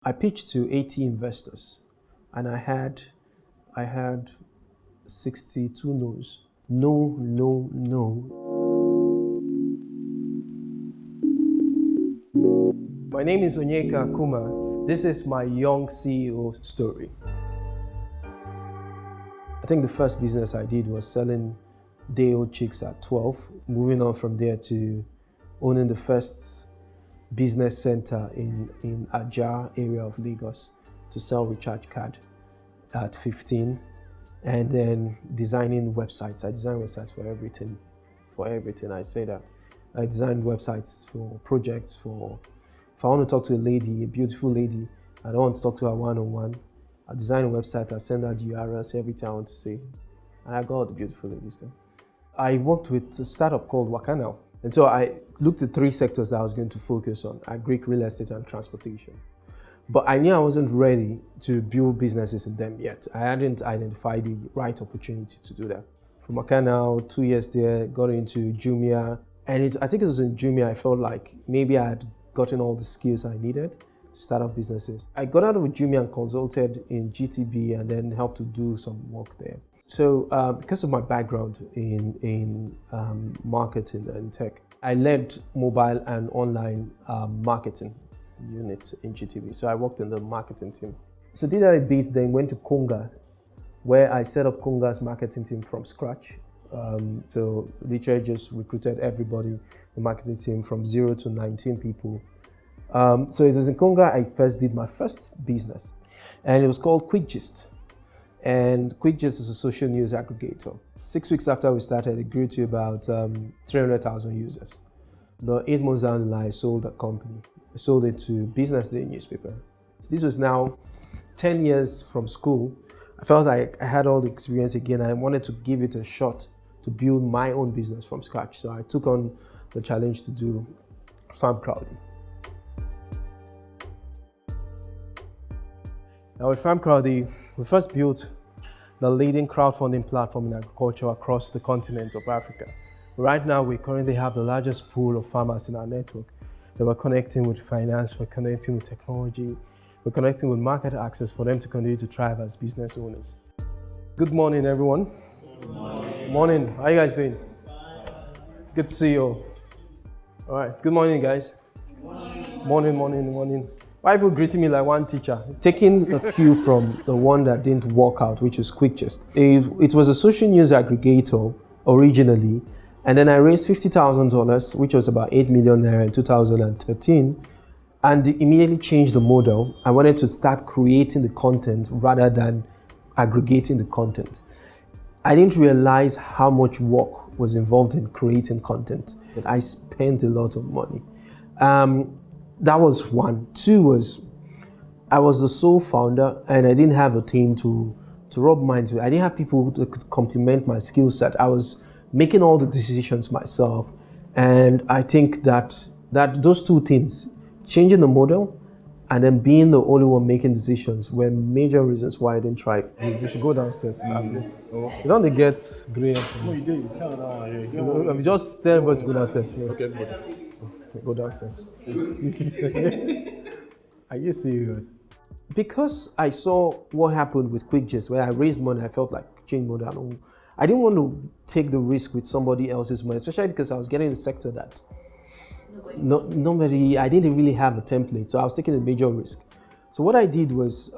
I pitched to 80 investors and I had 62 no's. No, no, no. My name is Onyeka Akumah. This is my young CEO story. I think the first business I did was selling day-old chicks at 12, moving on from there to owning the first business center in Ajah area of Lagos to sell recharge card at 15, and then designing websites. I design websites for everything. I say that. I designed websites for projects, if I want to talk to a lady, a beautiful lady, I don't want to talk to her one-on-one, I design a website, I send her the URLs, everything I want to say. And I got the beautiful ladies there. I worked with a startup called Wakana. And so I looked at 3 sectors that I was going to focus on: agri, real estate, and transportation. But I knew I wasn't ready to build businesses in them yet. I hadn't identified the right opportunity to do that. From Wakana, 2 years there, got into Jumia. And I think it was in Jumia I felt like maybe I had gotten all the skills I needed to start up businesses. I got out of Jumia and consulted in GTB and then helped to do some work there. So because of my background in marketing and tech, I led mobile and online marketing units in GTB. So I worked in the marketing team. So did that a bit, then went to Konga, where I set up Konga's marketing team from scratch. So literally just recruited everybody, the marketing team from 0 to 19 people. So it was in Konga I first did my first business, and it was called QuickGist. And QuickGist is a social news aggregator. 6 weeks after we started, it grew to about 300,000 users. About 8 months down the line, I sold the company. I sold it to Business Day newspaper. This was now 10 years from school. I felt like I had all the experience again. I wanted to give it a shot to build my own business from scratch. So I took on the challenge to do Farmcrowdy. Now with Farmcrowdy, we first built the leading crowdfunding platform in agriculture across the continent of Africa. Right now, we currently have the largest pool of farmers in our network that we're connecting with finance, we're connecting with technology, we're connecting with market access for them to continue to thrive as business owners. Good morning, everyone. Good morning. Morning. How are you guys doing? Good to see you all. All right. Good morning, guys. Morning, morning, morning. Why people greeting me like one teacher? Taking a cue from the one that didn't work out, which was QuickGist. It was a social news aggregator originally, and then I raised $50,000, which was about 8 million naira in 2013, and immediately changed the model. I wanted to start creating the content rather than aggregating the content. I didn't realize how much work was involved in creating content, but I spent a lot of money. That was one. 2 was, I was the sole founder and I didn't have a team to rub minds with. I didn't have people that could complement my skill set. I was making all the decisions myself. And I think that those 2 things, changing the model and then being the only one making decisions, were major reasons why I didn't thrive. You should go downstairs to that place. You don't get green. No, you did. I'm just telling everybody to go downstairs. Okay. Go downstairs. Are you serious? Because I saw what happened with QuickGist, where I raised money, I felt like change model. I didn't want to take the risk with somebody else's money, especially because I was getting in a sector that I didn't really have a template, so I was taking a major risk. So what I did was,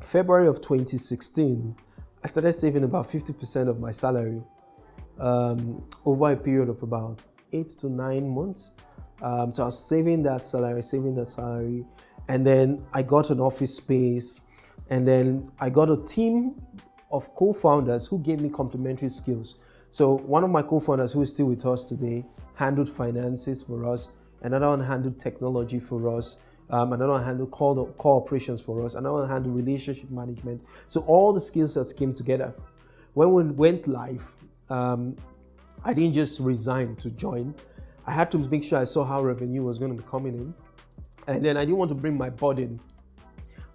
February of 2016, I started saving about 50% of my salary over a period of about 8 to 9 months. So I was saving that salary, and then I got an office space, and then I got a team of co-founders who gave me complementary skills. So one of my co-founders, who is still with us today, handled finances for us, another one handled technology for us, another one handled core operations for us, another one handled relationship management. So all the skill sets came together. When we went live, I didn't just resign to join. I had to make sure I saw how revenue was going to be coming in. And then I didn't want to bring my burden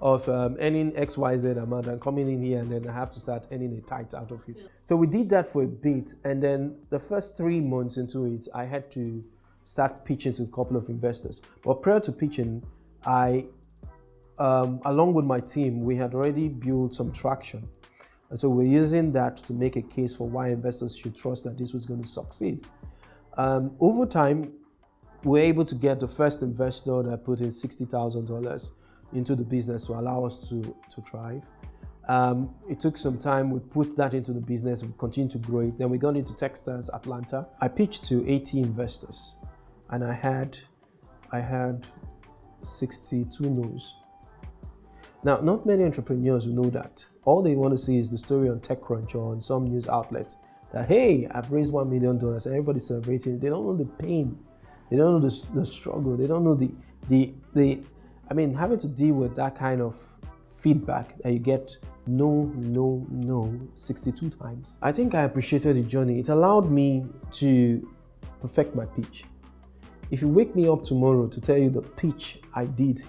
of earning XYZ amount and coming in here, and then I have to start earning a tithe out of it. So we did that for a bit, and then the first 3 months into it, I had to start pitching to a couple of investors. But prior to pitching, I along with my team, we had already built some traction. And so we're using that to make a case for why investors should trust that this was going to succeed. Over time, we're able to get the first investor that put in $60,000 into the business to allow us to thrive. It took some time. We put that into the business. We continued to grow it. Then we got into Techstars Atlanta. I pitched to 80 investors, and I had 62 no's. Now, not many entrepreneurs will know that. All they want to see is the story on TechCrunch or on some news outlet that, hey, I've raised $1 million, and everybody's celebrating. They don't know the pain. They don't know the struggle. They don't know having to deal with that kind of feedback that you get no 62 times. I think I appreciated the journey. It allowed me to perfect my pitch. If you wake me up tomorrow to tell you the pitch I did,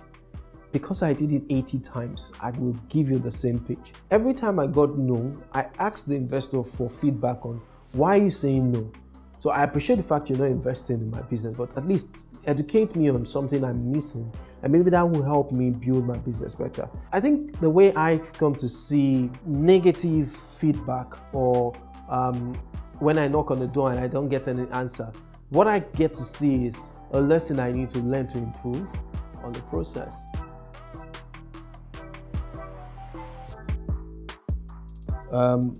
because I did it 80 times, I will give you the same pitch. Every time I got no, I asked the investor for feedback on why are you saying no. So I appreciate the fact you're not investing in my business, but at least educate me on something I'm missing, and maybe that will help me build my business better. I think the way I've come to see negative feedback, or when I knock on the door and I don't get any answer, what I get to see is a lesson I need to learn to improve on the process.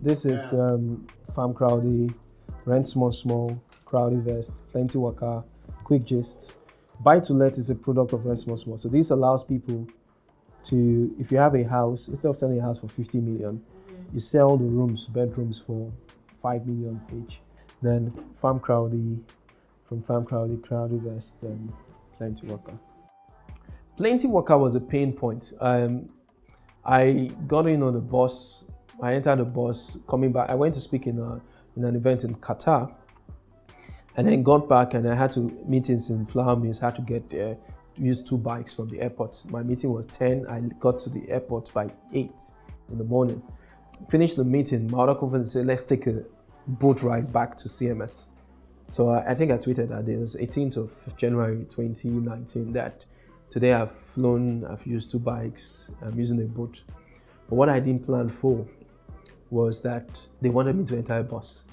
This is Farmcrowdy, Rent Small, Crowdyvest, Plentywaka, Quick Gist. Buy to let is a product of Rent Small. So this allows people to, if you have a house, instead of selling a house for 50 million, you sell the bedrooms for 5 million each. Then Farmcrowdy, from Farmcrowdy, Crowdyvest, then Plentywaka. Plentywaka was a pain point. I got in on the bus. I entered the bus coming back. I went to speak in an event in Qatar, and then got back, and I had to meetings in Flower Mills. Had to get there, use 2 bikes from the airport. My meeting was 10. I got to the airport by 8 in the morning. Finished the meeting. My other conference said, let's take a boat ride back to CMS. So I think I tweeted that it was 18th of January 2019 that today I've flown, I've used 2 bikes, I'm using a boat. But what I didn't plan for was that they wanted me to enter a bus.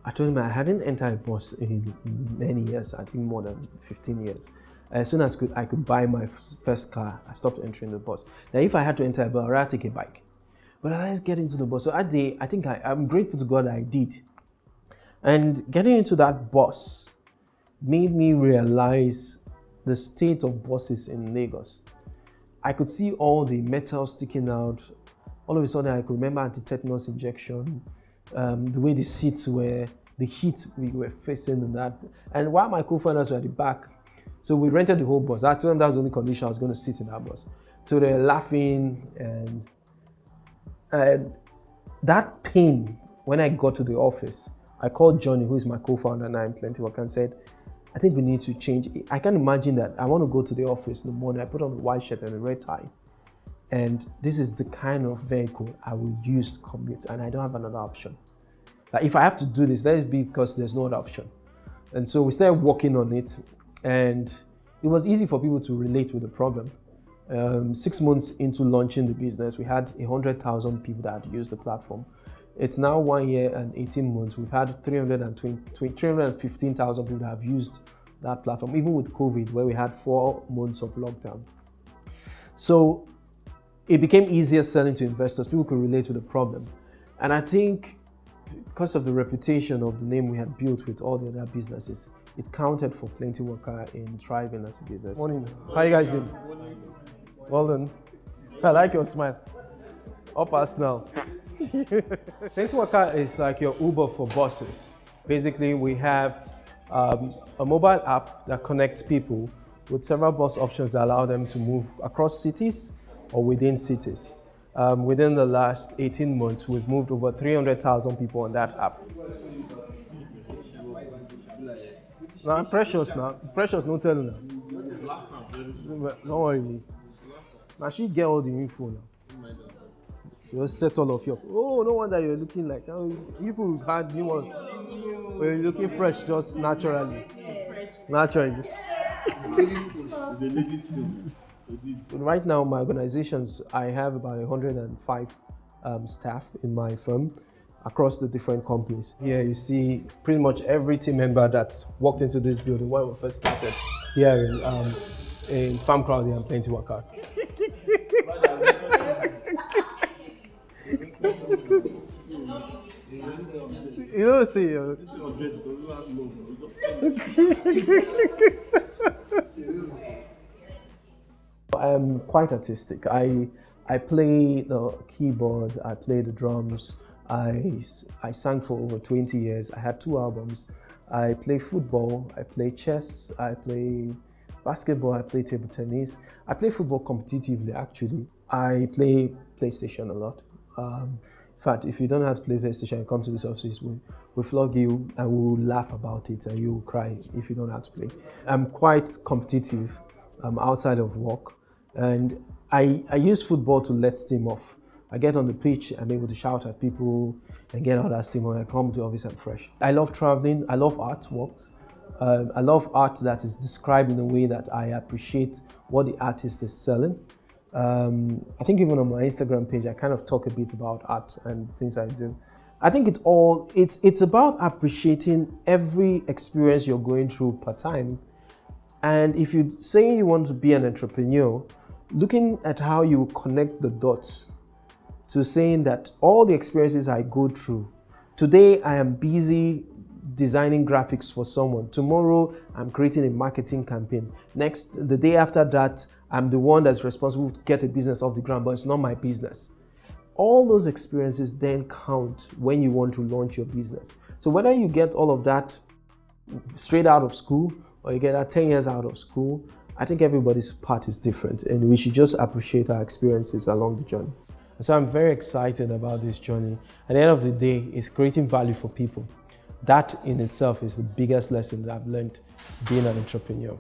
I told them I hadn't entered a bus in many years, I think more than 15 years. As soon as I could buy my first car, I stopped entering the bus. Now, if I had to enter a bus, I'd rather take a bike. But I just get into the bus. So I think I'm grateful to God that I did. And getting into that bus made me realize the state of buses in Lagos. I could see all the metal sticking out. All of a sudden, I could remember anti-tetanus injection, the way the seats were, the heat we were facing in that. And while my co-founders were at the back, so we rented the whole bus. I told them that was the only condition I was going to sit in that bus. So they were laughing, and that pain, when I got to the office, I called Johnny, who is my co-founder now in Plentywaka, and said, I think we need to change. I can imagine that I want to go to the office in the morning. I put on a white shirt and a red tie. And this is the kind of vehicle I will use to commute, and I don't have another option. Like, if I have to do this, let it be because there's no other option. And so we started working on it, and it was easy for people to relate with the problem. 6 months into launching the business, we had 100,000 people that had used the platform. It's now 1 year and 18 months. We've had 315,000 people that have used that platform, even with COVID, where we had 4 months of lockdown. So it became easier selling to investors. People could relate to the problem. And I think because of the reputation of the name we had built with all the other businesses, it counted for Plentywaka in thriving as a business. Morning. How you guys doing? Well done. I like your smile. Up us now. Plentywaka is like your Uber for buses. Basically, we have a mobile app that connects people with several bus options that allow them to move across cities or within cities. Within the last 18 months, we've moved over 300,000 people on that app. Now, Precious, no telling us. Don't worry. Now, she get all the info now. She just set all of you up. Oh, no wonder you're looking like, people who've had new ones. You're looking fresh, just naturally. Naturally. Right now, my organizations, I have about 105 staff in my firm across the different companies. Here you see pretty much every team member that's walked into this building when we first started here in Farmcrowdy and Plentywaka. You don't see. I'm quite artistic. I play the keyboard, I play the drums. I sang for over 20 years. I had 2 albums. I play football, I play chess, I play basketball, I play table tennis. I play football competitively, actually. I play PlayStation a lot. In fact, if you don't know how to play PlayStation and come to this office, we'll flog you and we'll laugh about it and you'll cry if you don't know how to play. I'm quite competitive outside of work, and I use football to let steam off. I get on the pitch, I'm able to shout at people and get all that steam when I come to office, I'm fresh. I love traveling, I love artworks. I love art that is described in a way that I appreciate what the artist is selling. I think even on my Instagram page, I kind of talk a bit about art and things I do. I think it's about appreciating every experience you're going through per time. And if you say you want to be an entrepreneur, looking at how you connect the dots to saying that all the experiences I go through, today I am busy designing graphics for someone. Tomorrow, I'm creating a marketing campaign. The day after that, I'm the one that's responsible to get a business off the ground, but it's not my business. All those experiences then count when you want to launch your business. So whether you get all of that straight out of school or you get that 10 years out of school, I think everybody's path is different, and we should just appreciate our experiences along the journey. So I'm very excited about this journey. At the end of the day, it's creating value for people. That in itself is the biggest lesson that I've learned being an entrepreneur.